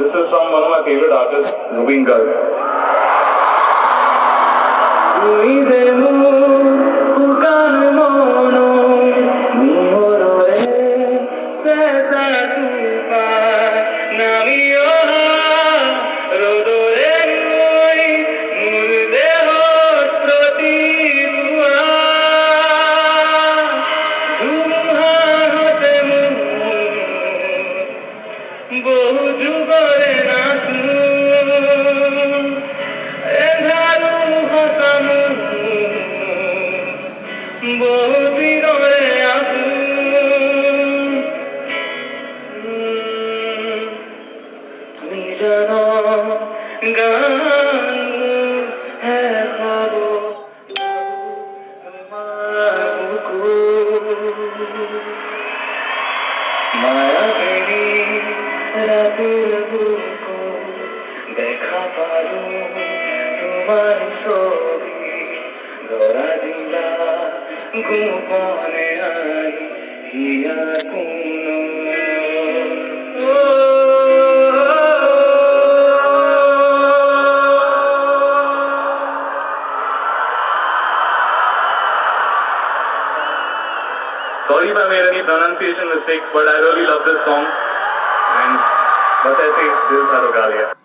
This is from one of my favorite artists, Zubeen Garg. বহু যুগরে নাসু এধারু হসামু বহু দিনরে আপু নিজন গান হ্যাঁ খাবো তোমার বুকু মায়াবেরি রাতের বুকু দেখা পারো তোমার ছবি ধরা দিলা গোপনে আই হিয়া কোনো Sorry if I made any pronunciation mistakes, but I really love this song. And बस ऐसे ही दिल था रुका दिया.